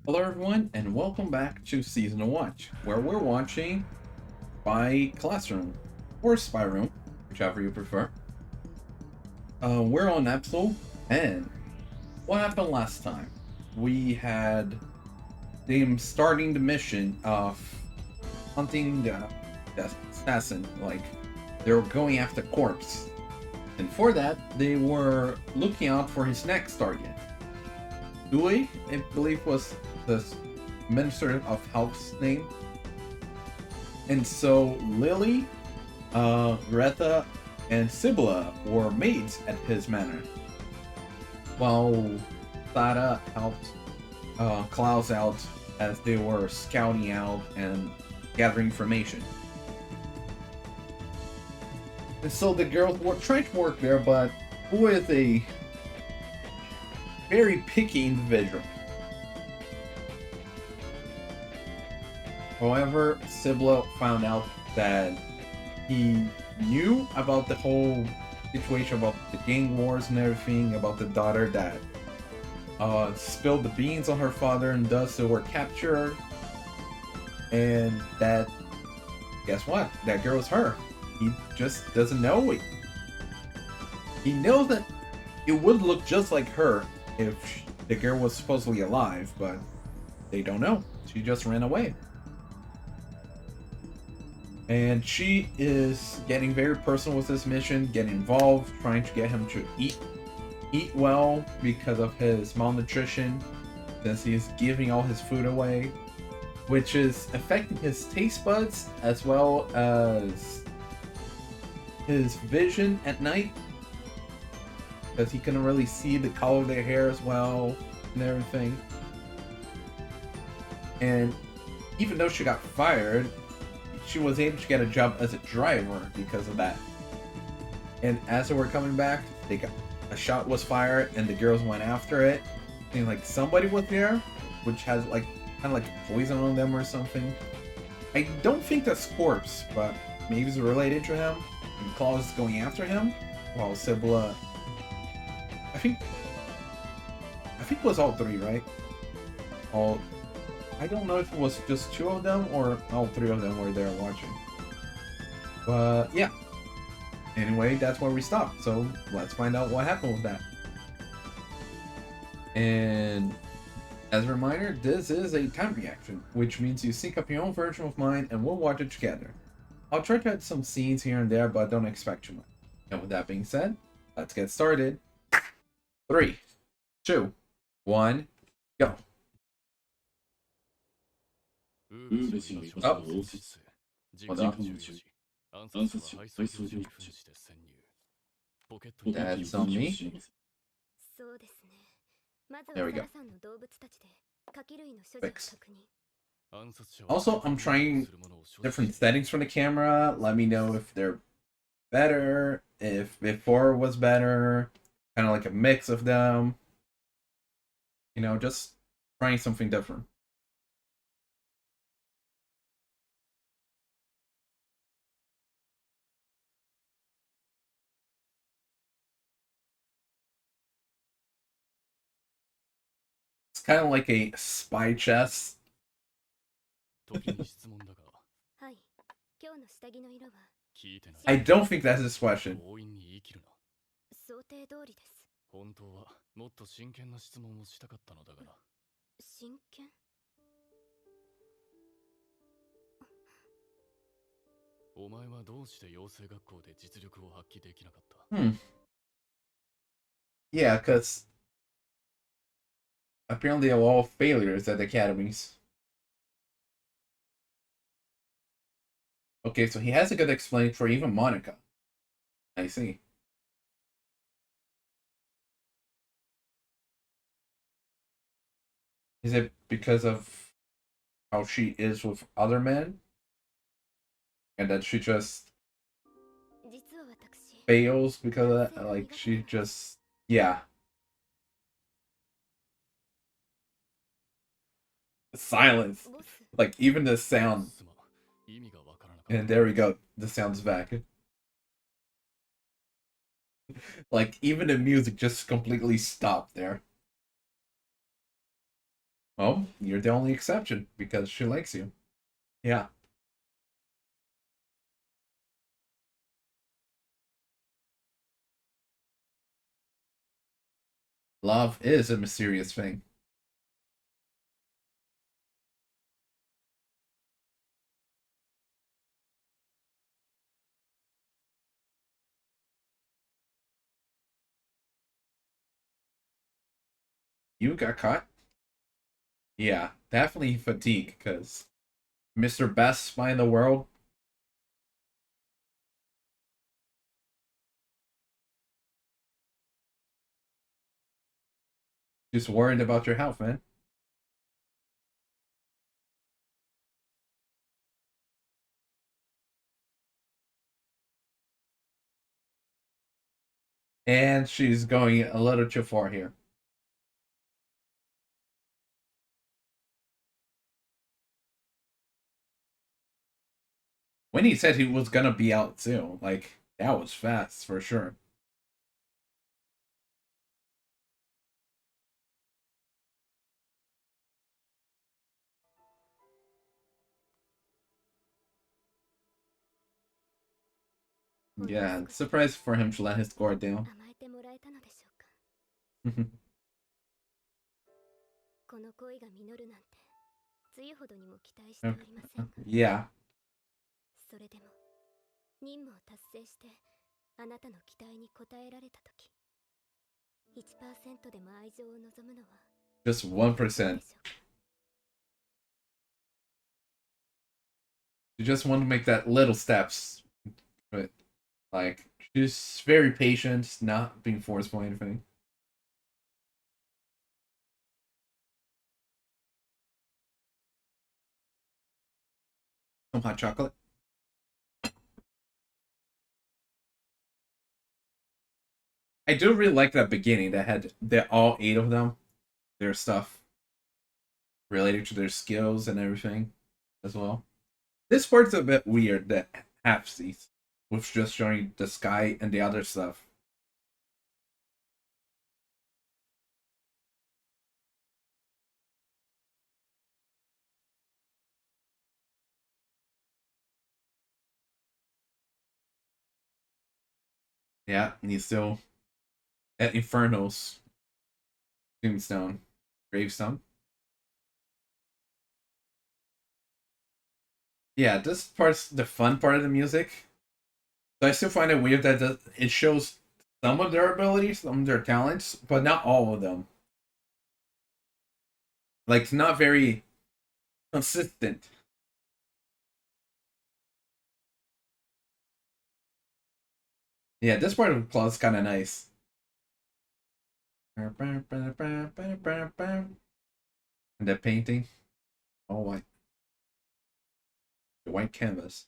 Hello, everyone, and welcome back to Season of Watch, where we're watching by Classroom or Spy Room, whichever you prefer. We're on episode 10. What happened last time? We had them starting the mission of hunting the assassin, like they were going after corpse, and for that they were looking out for his next target. Dewey, I believe, was the Minister of Health's name. And so Lily, Grete, and Sybilla were maids at his manor, while Sada helped Klaus out as they were scouting out and gathering information. And so the girls were trying to work there, but who is a very picky individual. However, Sybilla found out that he knew about the whole situation about the gang wars and everything, about the daughter that spilled the beans on her father and thus they were captured. And that, guess what? That girl is her. He just doesn't know it. He knows that it would look just like her if the girl was supposedly alive, but they don't know. She just ran away. And she is getting very personal with this mission, getting involved, trying to get him to eat well because of his malnutrition, since he's giving all his food away, which is affecting his taste buds as well as his vision at night, because he couldn't really see the color of their hair as well and everything. And even though she got fired, she was able to get a job as a driver because of that. And as they were coming back, a shot was fired and the girls went after it. And like somebody was there, which has like kind of like poison on them or something. I don't think that's Corpse, but maybe it's related to him. And Klaus is going after him, while Sybilla, I think it was all three, right? All I don't know if it was just two of them or all three of them were there watching. But yeah. Anyway, that's where we stopped. So let's find out what happened with that. And as a reminder, this is a time reaction, which means you sync up your own version of mine and we'll watch it together. I'll try to add some scenes here and there, but don't expect too much. And with that being said, let's get started. 3, 2, 1, go. Oh, hold up. That's on me. There we go. Fix. Also, I'm trying different settings for the camera. Let me know if they're better, if before was better, kind of like a mix of them. You know, just trying something different. It's kind of like a spy chess. I don't think that's his question. 想定通りです。本当はもっと真剣な質問をしたかったのだがな。真剣？お前はどうして養成学校で実力を発揮できなかった？ Yeah, because apparently they're all failures at the academies. Okay, so he has a good explanation for even Monica. I see. Is it because of how she is with other men? And that she just fails because of that? Like, she just... Yeah. Silence. Like, even the sound. And there we go. The sound's back. Like, even the music just completely stopped there. Well, you're the only exception because she likes you. Yeah. Love is a mysterious thing. You got caught? Yeah, definitely fatigue because Mr. Best Spy in the world. Just worried about your health, man. And she's going a little too far here. When he said he was gonna be out soon, like, that was fast for sure. Yeah, surprised for him to let his guard down. Yeah. それでも任務を達成してあなたの期待に応えられたとき1%でも愛情を望むのは Just 1%. You just want to make that little steps. But, like, she's very patient, not being forced by anything. Some hot chocolate. I do really like that beginning that had all 8 of them, their stuff related to their skills and everything as well. This part's a bit weird that halfsies, with just showing the sky and the other stuff. Yeah, and he's still at Inferno's tombstone, gravestone. Yeah, this part's the fun part of the music. So I still find it weird that it shows some of their abilities, some of their talents, but not all of them. Like, it's not very consistent. Yeah, this part of Klaus is kind of nice. And the painting, all white, the white canvas.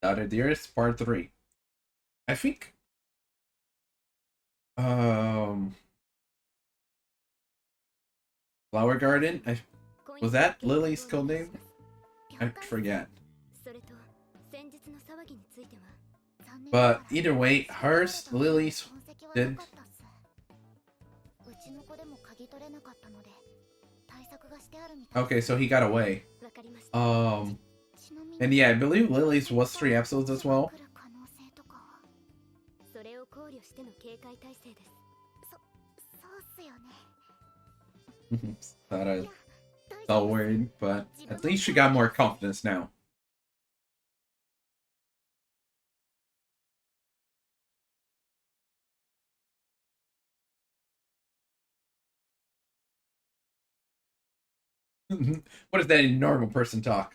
The Other Dearest, Part 3. I think, um, Flower Garden. Was that Lily's code name? I forget. But either way, hers, Lily's, did. Okay, so he got away. And yeah, I believe Lily's was 3 episodes as well. Thought I felt worried, but at least she got more confidence now. What is that in normal person talk?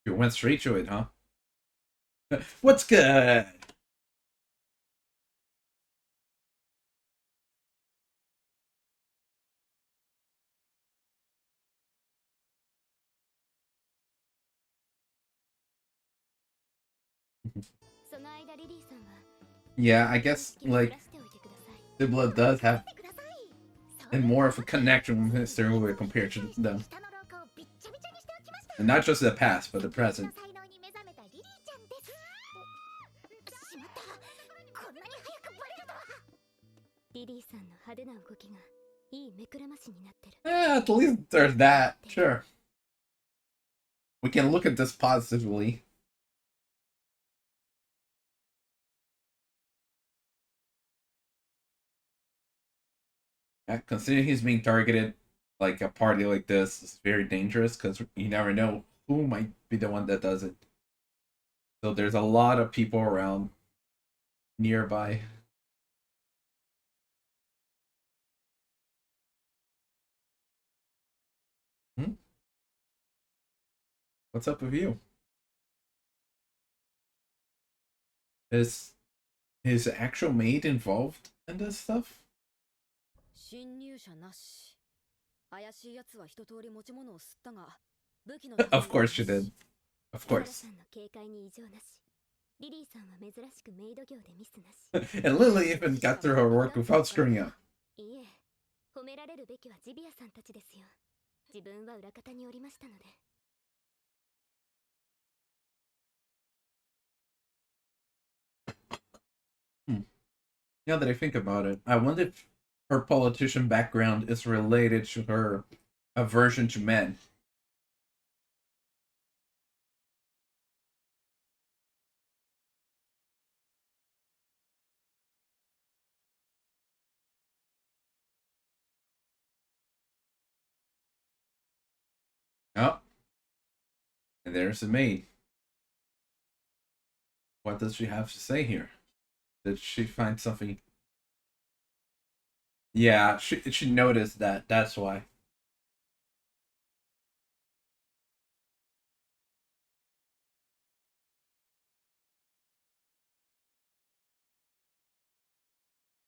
You went straight to it, huh? What's good? Yeah, I guess, like, Sybilla does have and more of a connection with history when compared to them. And not just the past, but the present. At least there's that. Sure. We can look at this positively. Considering he's being targeted, like a party like this is very dangerous because you never know who might be the one that does it. So there's a lot of people around nearby. Hmm? What's up with you? Is his actual maid involved in this stuff? 侵入者なし。怪しい奴は一通り持ち物を吸ったが、武器の Of course she did. Of course. And Lily even got through her work without screwing up. いえ、褒められるべきはジビアさんたちですよ。自分は裏方におりましたので。Now that I think about it, I wonder if her politician background is related to her aversion to men. Oh, and there's the maid. What does she have to say here? Did she find something? Yeah, she noticed that. That's why.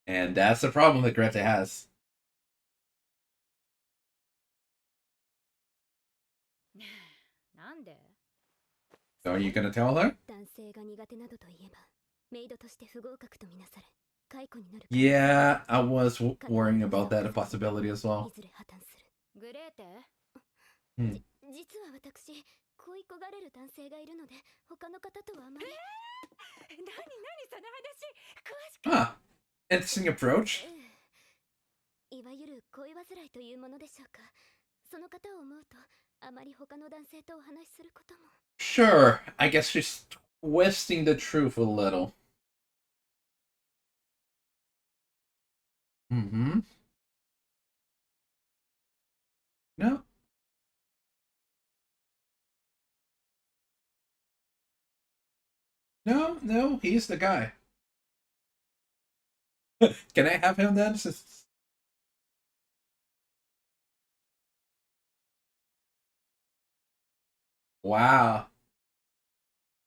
And that's the problem that Grete has. So are you gonna tell her? Yeah, I was worrying about that possibility as well. グレーテ 実は私、恋焦がれる男性がいるので、他の方とはあまり。何その話詳しく。Ah, interesting approach. いわゆる恋煩いというものでしょうか。その方を思うと、あまり他の男性とお話しすることも。Sure, I guess she's twisting the truth a little. Mm-hmm. No. No, he's the guy. Can I have him then? Wow.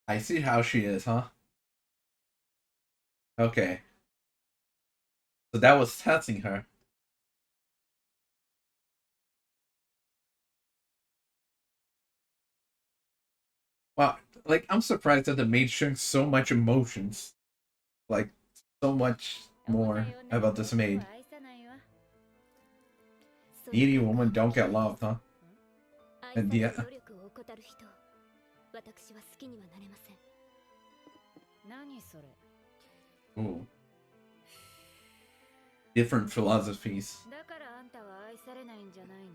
I see how she is, huh? Okay. So that was testing her. Wow. Like, I'm surprised that the maid showing so much emotions. Like, so much more about this maid. Needy woman don't get loved, huh? And yeah. Ooh. Different philosophies. だからあんたは愛されないんじゃないの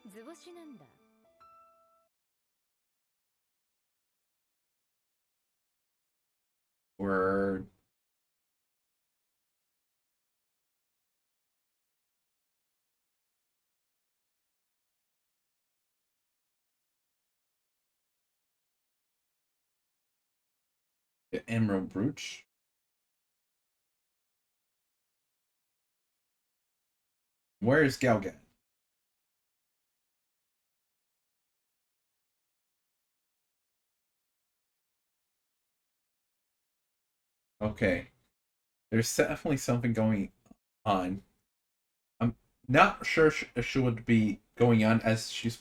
図星なんだ Word. The emerald brooch. Where is Galgat? Okay. There's definitely something going on. I'm not sure she would be going on as she's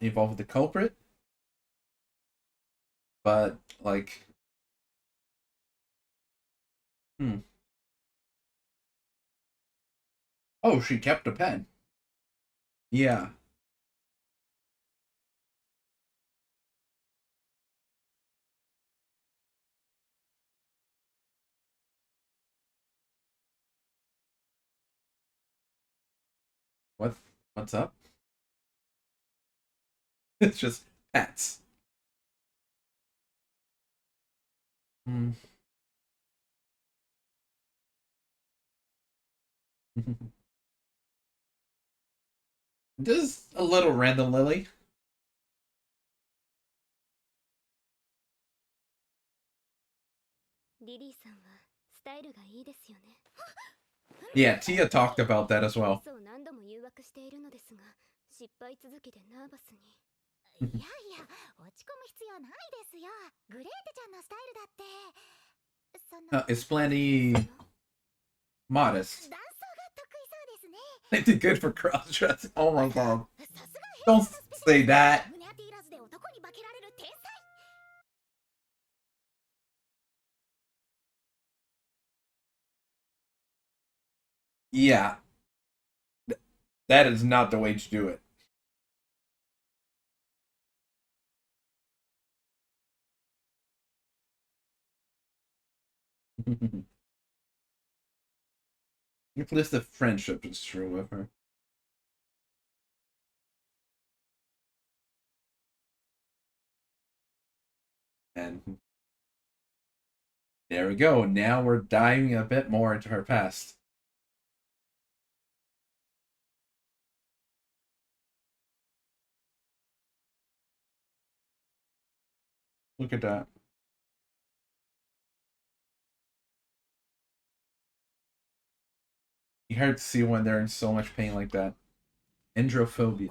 involved with the culprit. But, like... Hmm. Oh, she kept a pen. Yeah. What? What's up? It's just pets. Hmm. Just a little random Lily. Yeah, Tia talked about that as well. そう何度も誘惑しているのですが、失敗続きでナーバスに。いやいや、落ち込む必要ないですよ。グレーテちゃんのスタイルだって。その It's plenty modest. ダンスが得意そうですね。 They did good for cross dressing. Oh my god. さすが Don't say that. 胸当ていらずで男に化けられる天才。 Yeah. That is not the way to do it. At least the friendship is true with her. And there we go. Now we're diving a bit more into her past. Look at that. You hard to see when they're in so much pain like that. Androphobia.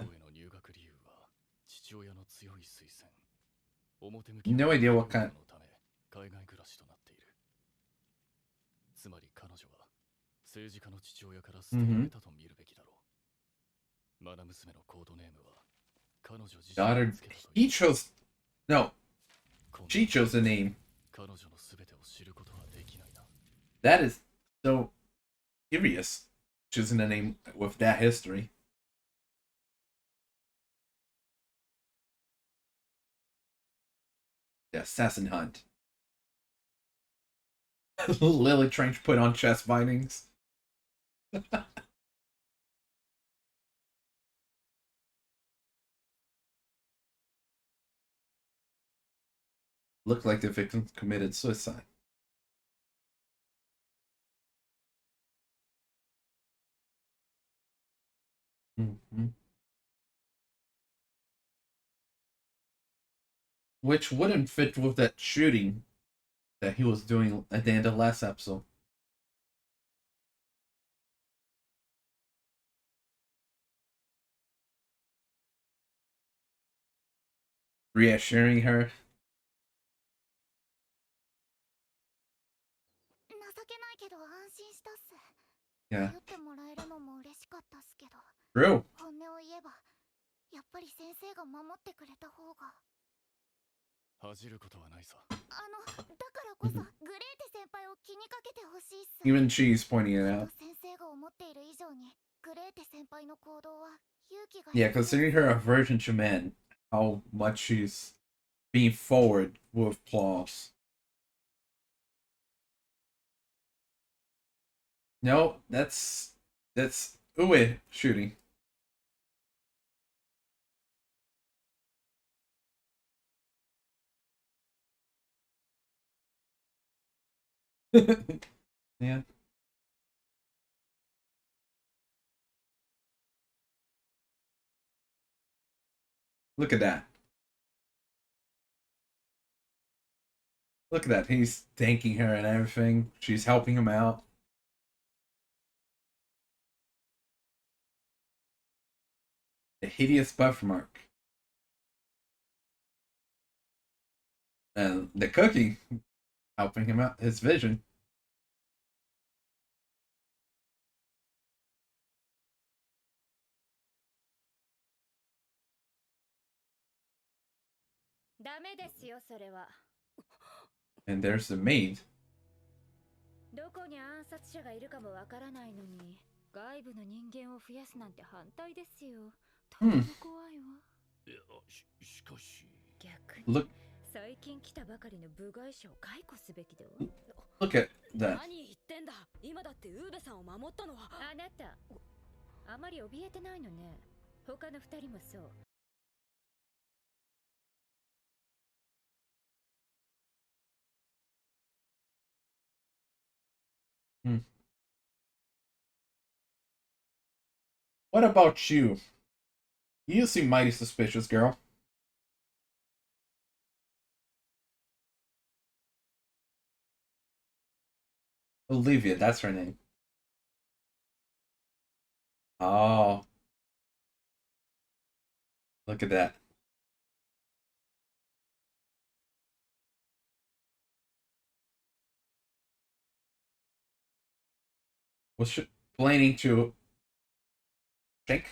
No idea what kind. 海外暮らしとなっている。つまり彼女は政治家の父親から捨てられたと見るべきだろう。マナ娘のコードネームは彼女自身 Daughter. がつけたという。 He chose. No. She chose the name. 彼女のすべてを知ることはできないな。 That is so curious. Choosing a name with that history. The assassin hunt. Lily trying to put on chest bindings. Looked like the victim committed suicide. Which wouldn't fit with that shooting that he was doing at the end of last episode. Reassuring her. 情けないけど安心したっす。 Yeah. 頼ってもらえるのも嬉しかったっすけど、 True. 本音を言えばやっぱり先生が守ってくれた方が。恥じることはないさ。だからこそグレーテ先輩を気にかけてほしいっす。 Even she's pointing it out. 先生が思っている以上にグレーテ先輩の行動は勇気が。 Yeah, considering her aversion to men, how much she's being forward with Klaus. No, that's Uwe shooting. Yeah. Look at that. Look at that. He's thanking her and everything. She's helping him out. The hideous birthmark. And the cookie helping him out, his vision. And there's the maid. どこに暗殺者がいるかもわからないのに、外部の人間を増やすなんて反対ですよ。とても怖いわ。いや、しかし。逆に Look, 最近来たばかりの部外者を解雇すべきでは。 look at that. 何言ってんだ。今だってウーベさんを守ったのはあなた。あまり怯えてないのね。他の二人もそう。Hmm. What about you? You seem mighty suspicious, girl. Olivia, that's her name. Oh, look at that. Was she planning to shake?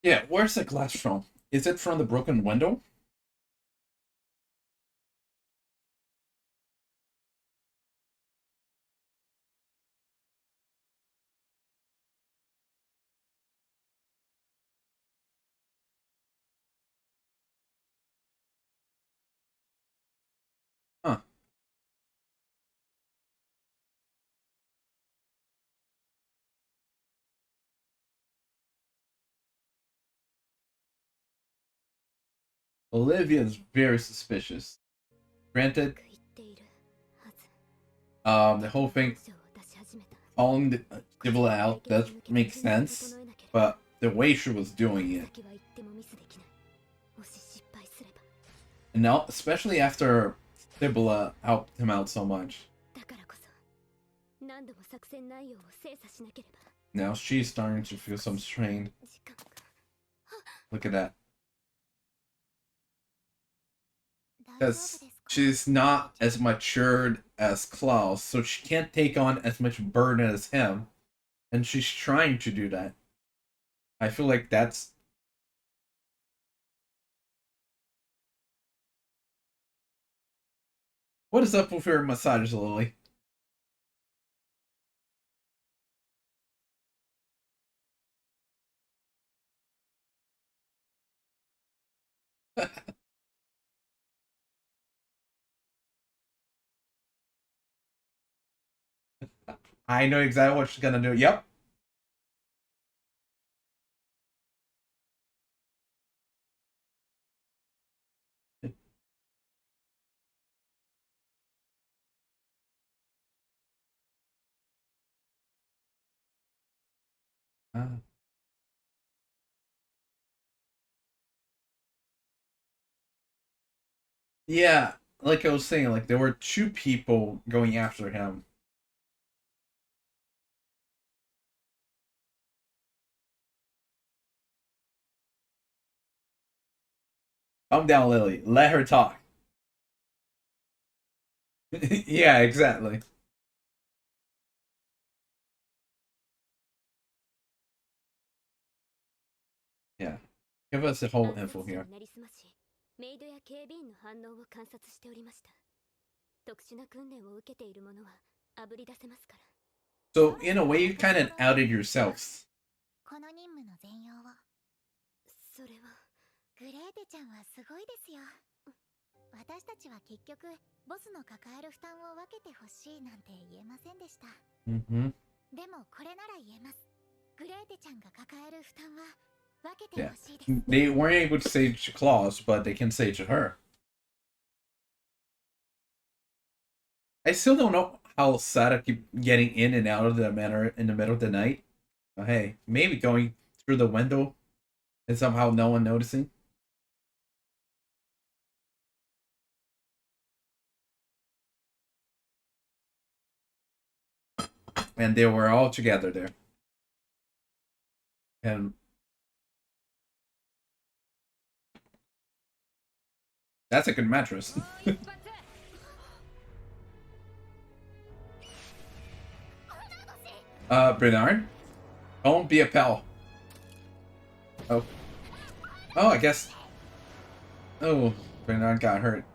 Yeah, where's the glass from? Is it from the broken window? Huh. Olivia is very suspicious. Granted, 言っているはず。 the whole thing 彼女を出し始めた。 calling the Sybilla out does make sense, but the way she was doing it, 先は言ってもミスできない。もし失敗すれば。 and now especially after Sybilla helped him out so much, だからこそ何度も作戦内容を精査しなければ。 now she's starting to feel some strain. 時間が。 Look at that. 大丈夫 Because ですか？ she's not as matured as Klaus, so she can't take on as much burden as him, and she's trying to do that. I feel like that's... What is up with your massage, Lily? I know exactly what she's gonna do. Yep. Ah. Yeah, like I was saying, like there were two people going after him. Calm down, Lily. Let her talk. Yeah, exactly. Yeah. Give us the whole 暗 info 殺者 here. になりすまし、メイドや警備員の反応を観察しておりました。特殊な訓練を受けている者はあぶり出せますから。 So, in a way, you kind of outed yourselves. この任務の全容を。それは。グレーテちゃんはすごいですよ。私たちは結局ボスの抱える負担を分けてほしいなんて言えませんでした。 Mm-hmm. でもこれなら言えます。グレーテちゃんが抱える負担は分けて Yeah. ほしいです。 They weren't able to say to Klaus, but they can say to her. I still don't know how sad I keep getting in and out of the manor in the middle of the night. But hey, maybe going through the window and somehow no one noticing. And they were all together there. And that's a good mattress. Bernard? Don't be a pal. Oh. Oh, I guess. Oh, Bernard got hurt.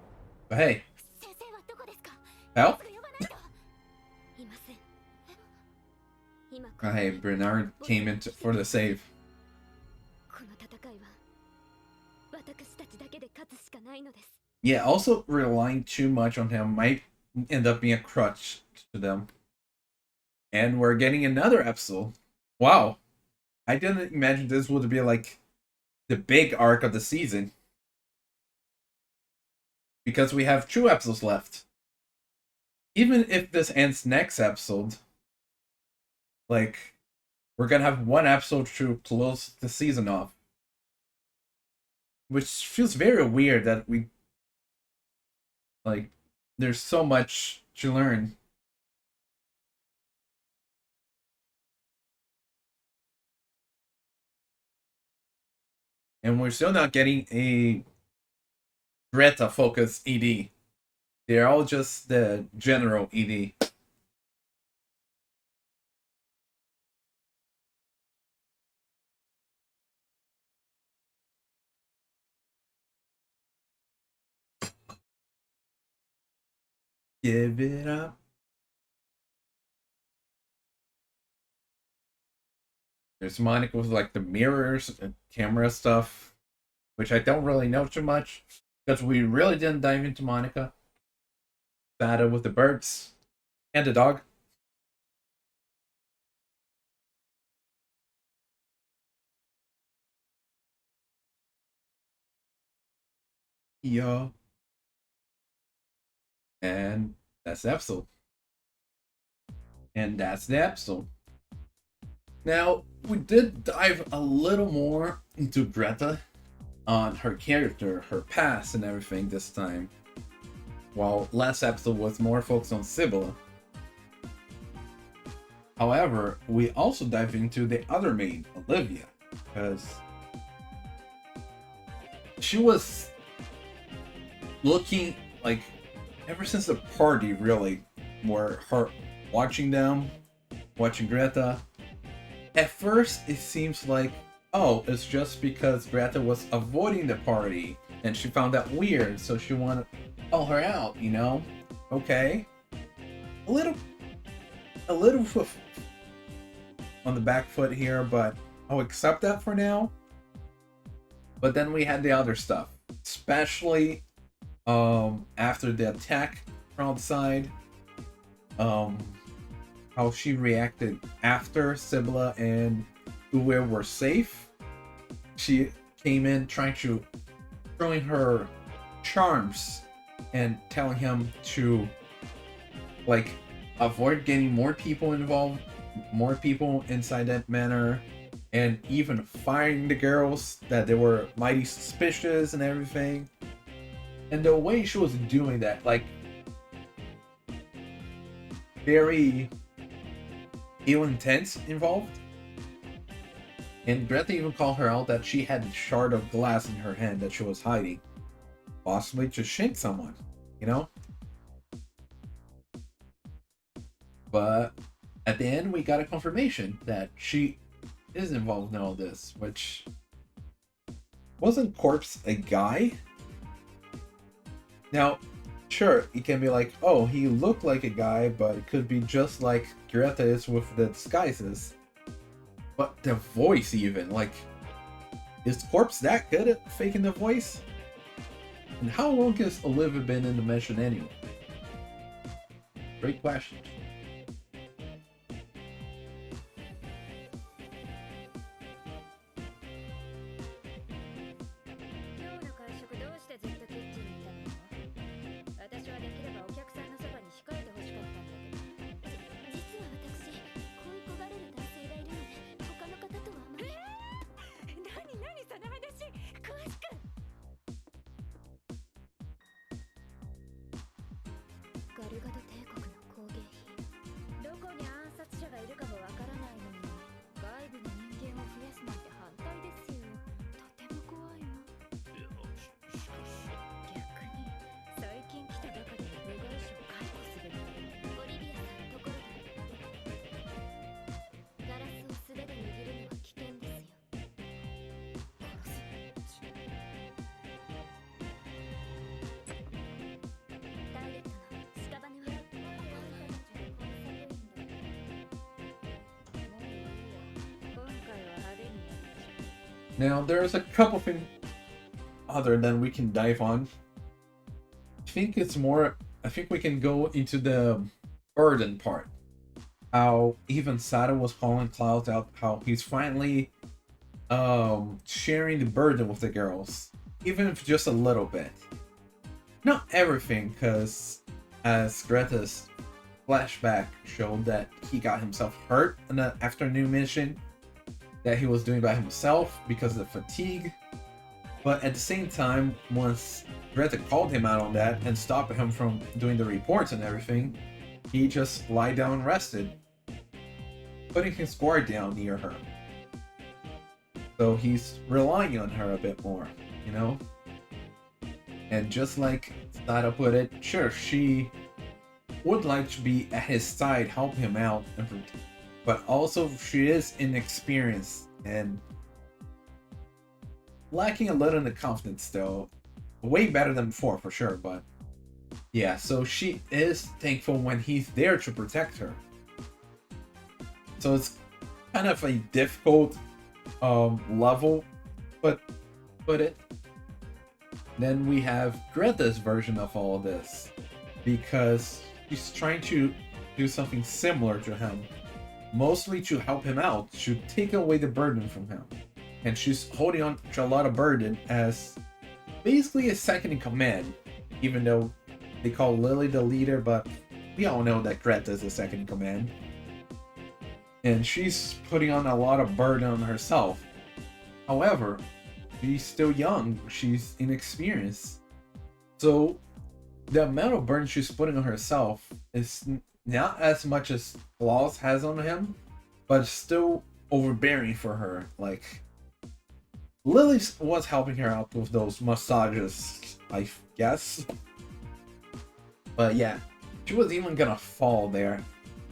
But hey, 先生はどこですか？ help? 呼ばないと。いません。今 Hey, Bernard came in for the save. 私たちだけで勝つしかないのです。 Yeah, also relying too much on him might end up being a crutch to them. And we're getting another episode. Wow. I didn't imagine this would be like the big arc of the season. Because we have 2 episodes left. Even if this ends next episode, like, we're gonna have 1 episode to close the season off. Which feels very weird that we, like, there's so much to learn. And we're still not getting a Greta focus ED. They're all just the general ED. Give it up. There's Monica with like the mirrors and camera stuff, which I don't really know too much because we really didn't dive into Monica. Battle with the birds and the dog. Yo. And that's the episode. And that's the episode. Now, we did dive a little more into Greta on her character, her past, and everything this time. While last episode was more focused on Sybilla. However, we also dive into the other maid, Olivia, because she was looking like ever since the party, really, where her watching Greta. At first, it seems like, oh, it's just because Greta was avoiding the party and she found that weird, so she wanted to call her out, you know? Okay. A little on the back foot here, but I'll accept that for now. But then we had the other stuff, especially after the attack from outside. How she reacted after Sybilla and Uwe were safe. She came in throwing her charms and telling him to like avoid getting more people involved, more people inside that manor, and even firing the girls, that they were mighty suspicious and everything. And the way she was doing that, like, very ill-intent involved. And Grete even called her out that she had a shard of glass in her hand that she was hiding, possibly to shank someone, you know? But at the end, we got a confirmation that she is involved in all this, which wasn't Corpse a guy? Now, sure, it can be like, oh, he looked like a guy, but it could be just like Grete is with the disguises. But the voice even, like, is Corpse that good at faking the voice? And how long has Olivia been in the mission anyway? Great question. Now, there's a couple things. father that we can dive on. I think it's more. I think we can go into the burden part. How even Sada was calling Klaus out. How he's finally sharing the burden with the girls, even if just a little bit. Not everything, because as Grete's flashback showed that he got himself hurt in the afternoon mission that he was doing by himself because of fatigue. But at the same time, once Grete called him out on that and stopped him from doing the reports and everything, he just lied down and rested, putting his guard down near her. So he's relying on her a bit more, you know? And just like Sada put it, sure, she would like to be at his side, help him out, but also she is inexperienced and lacking a little in the confidence still. Way better than before, for sure, but yeah, so she is thankful when he's there to protect her. So it's kind of a difficult level, but put it. Then we have Grete's version of all this, because she's trying to do something similar to him, mostly to help him out, to take away the burden from him. And she's holding on to a lot of burden as basically a second in command, even though they call Lily the leader, but we all know that Grete is the second in command. And she's putting on a lot of burden on herself. However, she's still young, she's inexperienced. So the amount of burden she's putting on herself is not as much as Klaus has on him, but still overbearing for her. Like, Lily was helping her out with those massages, I guess. But yeah, she was even gonna fall there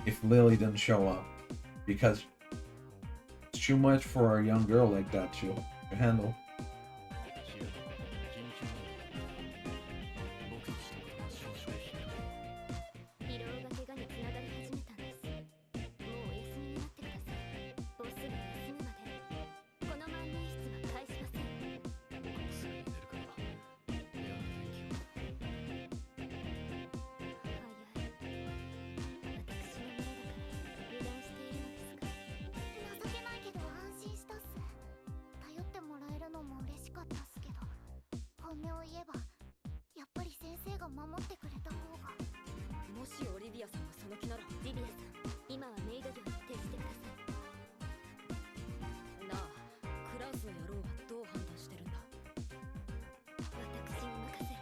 if Lily didn't show up, because it's too much for a young girl like that to handle. 疲労が怪我につながり始めたんです。もうお休みになってください。ボスが休むまでこの万年筆は返しません。すぐに寝るから部屋の電気を。早い。私の前だから油断しているのですか。情けないけど安心したっす。頼ってもらえるのも嬉しかったっすけど、本音を言えばやっぱり先生が守ってくれた方が。もしオリビアさんがその気なら。リビアさん、今はメイド業に徹してください。なあ、クラウスの野郎はどう判断してるんだ。私に任せる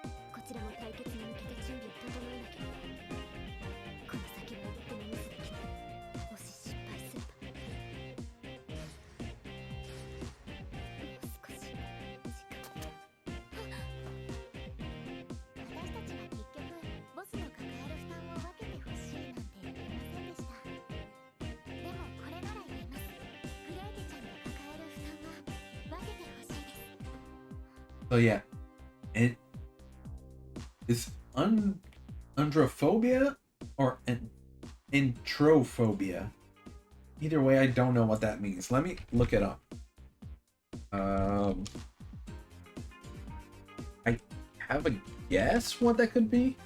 と、こちらも対決に向けて準備を整えなければ。この先はとてもミスできない。もし失敗すれば。もう少し時間を。私たちは結局ボスの抱える負担を分けてほしいなんて言えませんでした。でもこれなら言えます。グレーテちゃんが抱える負担は分けてほしいです。 So yeah, it is androphobia or introphobia. Either way, I don't know what that means. Let me look it up. I have a guess what that could be.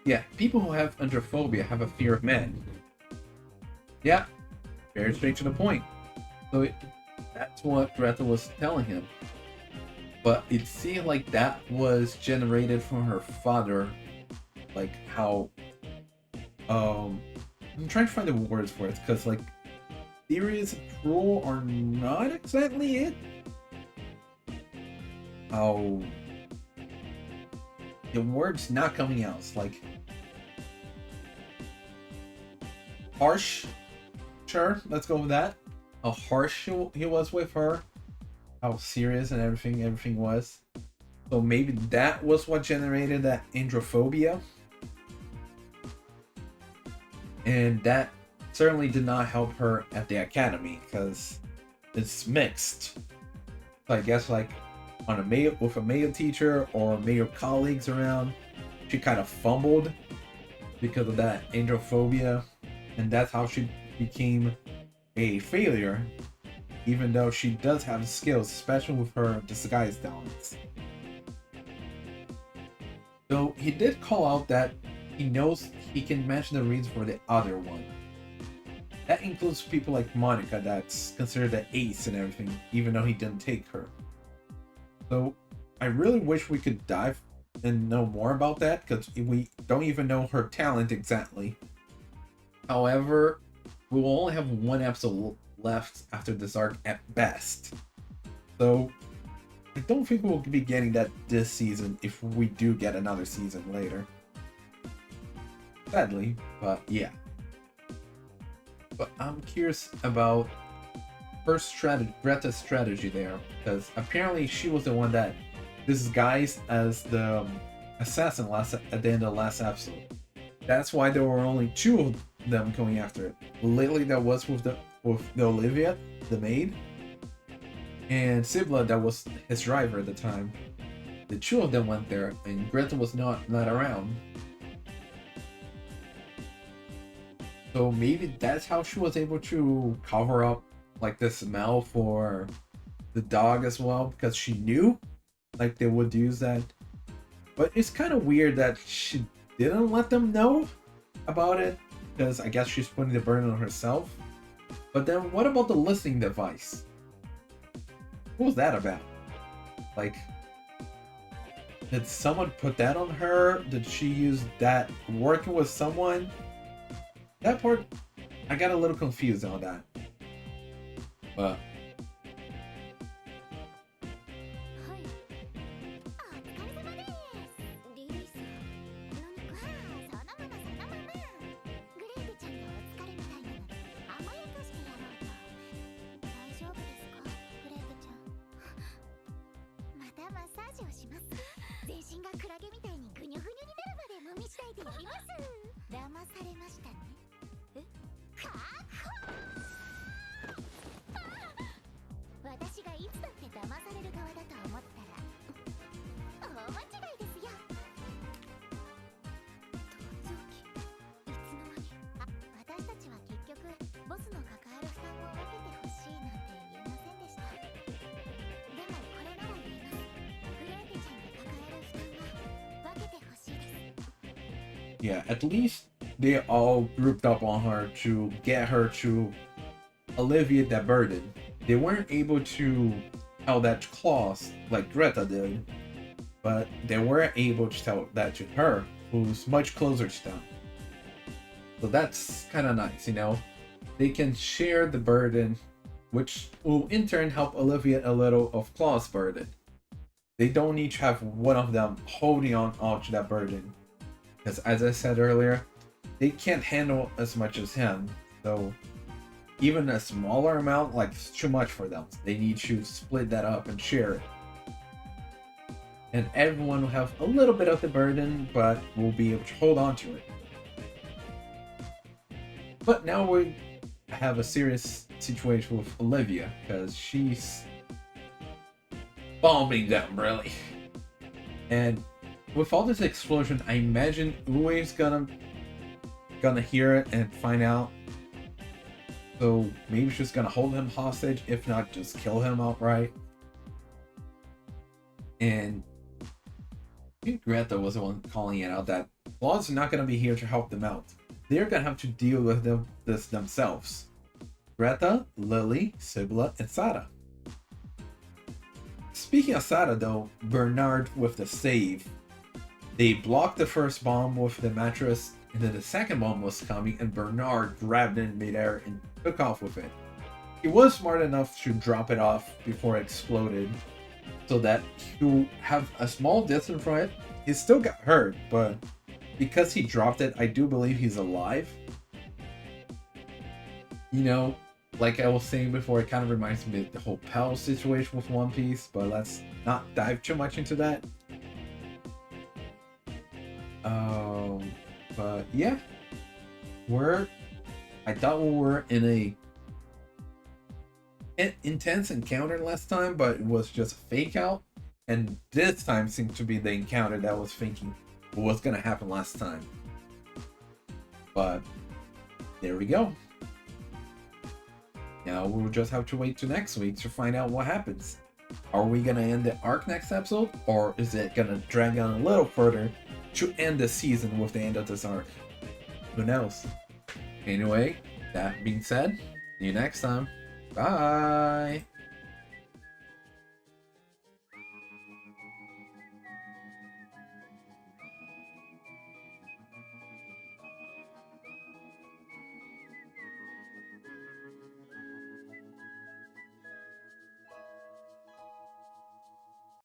Yeah, people who have androphobia have a fear of men. Yeah, very straight to the point. So that's what Grete was telling him. But it seemed like that was generated from her father. Like how I'm trying to find the words for it, because like serious cruel are not exactly it. How the word's not coming out. It's like harsh. Sure, let's go with that. How harsh he was with her. How serious and everything was. So maybe that was what generated that androphobia. And that certainly did not help her at the academy, because it's mixed. So I guess like on a male with a male teacher or male colleagues around, she kind of fumbled because of that androphobia, and that's how she became a failure even though she does have the skills, especially with her disguise talents. So he did call out that he knows he can mention the reason for the other one. That includes people like Monica, that's considered the ace and everything, even though he didn't take her. So I really wish we could dive and know more about that, because we don't even know her talent exactly. However, we will only have one episode left after this arc at best. So I don't think we'll be getting that this season if we do get another season later. Sadly, but yeah. But I'm curious about her strategy, Grete's strategy there, because apparently she was the one that disguised as the assassin at the end of the last episode. That's why there were only two of them going after it. Lily, that was with the Olivia, the maid, and Sybilla, that was his driver at the time. The two of them went there, and Grete was not around. So maybe that's how she was able to cover up like the smell for the dog as well, because she knew like they would use that. But it's kind of weird that she didn't let them know about it, because I guess she's putting the burden on herself. But then what about the listening device? What was that about? Like, did someone put that on her? Did she use that working with someone? That part, I got a little confused on that. But yeah, at least they all grouped up on her to get her to alleviate that burden. They weren't able to tell that to Klaus like Grete did, but they were able to tell that to her, who's much closer to them. So that's kind of nice, you know? They can share the burden, which will in turn help alleviate a little of Klaus' burden. They don't need to have one of them holding on to that burden, because as I said earlier, they can't handle as much as him. So even a smaller amount, like, it's too much for them. They need to split that up and share it. And everyone will have a little bit of the burden, but will be able to hold on to it. But now we have a serious situation with Olivia, because she's bombing them, really. And with all this explosion, I imagine Ue's gonna hear it and find out. So maybe she's gonna hold him hostage, if not just kill him outright. And I think Grete was the one calling it out that Klaus is not gonna be here to help them out. They're gonna have to deal with this themselves. Grete, Lily, Sybilla, and Sada. Speaking of Sada though, Bernard with the save. They blocked the first bomb with the mattress, and then the second bomb was coming, and Bernard grabbed it in midair and took off with it. He was smart enough to drop it off before it exploded, so that he'll have a small distance from it. He still got hurt, but because he dropped it, I do believe he's alive. You know, like I was saying before, it kind of reminds me of the whole Pal situation with One Piece, but let's not dive too much into that. But yeah, I thought we were in a intense encounter last time, but it was just a fake out, and this time seemed to be the encounter that was thinking what's gonna happen last time. But there we go. Now we'll just have to wait to next week to find out what happens. Are we gonna end the arc next episode, or is it gonna drag on a little further to end the season with the end of this arc? Who knows? Anyway, that being said, see you next time. Bye!